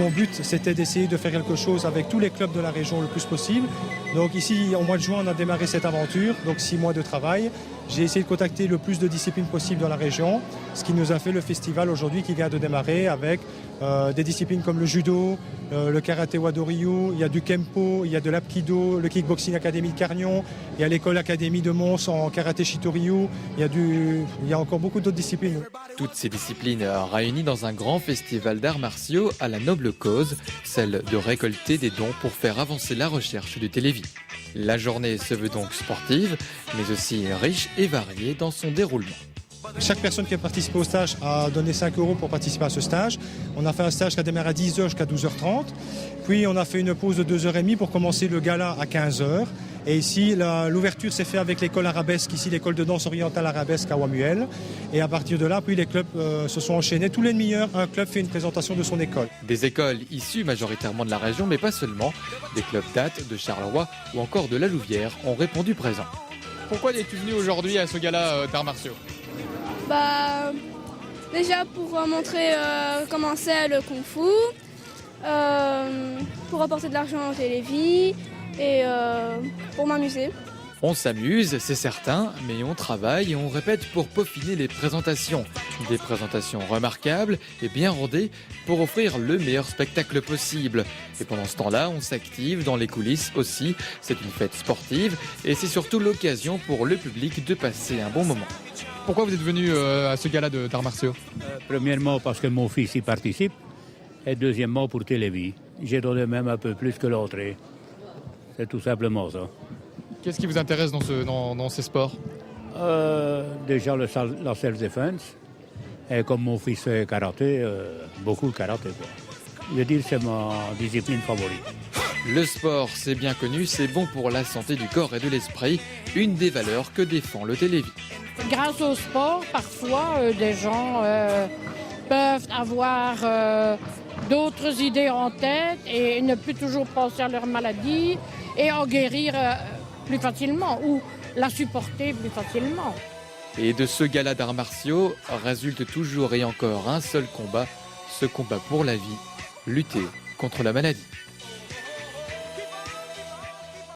mon but, c'était d'essayer de faire quelque chose avec tous les clubs de la région le plus possible. Donc ici, au mois de juin, on a démarré cette aventure, donc 6 mois de travail. J'ai essayé de contacter le plus de disciplines possibles dans la région, ce qui nous a fait le festival aujourd'hui qui vient de démarrer avec des disciplines comme le judo, le karaté Wado-Ryu, il y a du kempo, il y a de l'apkido, le kickboxing académie de Carnion, il y a l'école académie de Mons en karaté Shito-Ryu, il y a encore beaucoup d'autres disciplines. Toutes ces disciplines réunies dans un grand festival d'arts martiaux à la noble cause, celle de récolter des dons pour faire avancer la recherche du télévis. La journée se veut donc sportive, mais aussi riche et variée dans son déroulement. Chaque personne qui a participé au stage a donné 5 € pour participer à ce stage. On a fait un stage qui a démarré à 10h jusqu'à 12h30. Puis on a fait une pause de 2h30 pour commencer le gala à 15h. Et ici, l'ouverture s'est faite avec l'école arabesque, ici l'école de danse orientale arabesque à Wamuel. Et à partir de là, puis les clubs se sont enchaînés. Tous les demi-heures, un club fait une présentation de son école. Des écoles issues majoritairement de la région, mais pas seulement. Des clubs d'Ath, de Charleroi ou encore de la Louvière ont répondu présent. Pourquoi es-tu venu aujourd'hui à ce gala d'arts martiaux ? Déjà pour montrer comment c'est le kung-fu, pour apporter de l'argent au télévis et pour m'amuser. On s'amuse, c'est certain, mais on travaille et on répète pour peaufiner les présentations. Des présentations remarquables et bien rodées pour offrir le meilleur spectacle possible. Et pendant ce temps-là, on s'active dans les coulisses aussi. C'est une fête sportive et c'est surtout l'occasion pour le public de passer un bon moment. Pourquoi vous êtes venu à ce gala d'arts martiaux ? Premièrement, parce que mon fils y participe. Et deuxièmement, pour télévis. J'ai donné même un peu plus que l'autre. C'est tout simplement ça. Qu'est-ce qui vous intéresse dans ces sports ? Déjà la self-defense. Et comme mon fils fait karaté, beaucoup de karaté. Je veux dire, c'est ma discipline favorite. Le sport, c'est bien connu, c'est bon pour la santé du corps et de l'esprit. Une des valeurs que défend le télévis. Grâce au sport, parfois, des gens peuvent avoir d'autres idées en tête et ne plus toujours penser à leur maladie et en guérir plus facilement ou la supporter plus facilement. Et de ce gala d'arts martiaux résulte toujours et encore un seul combat, ce combat pour la vie, lutter contre la maladie.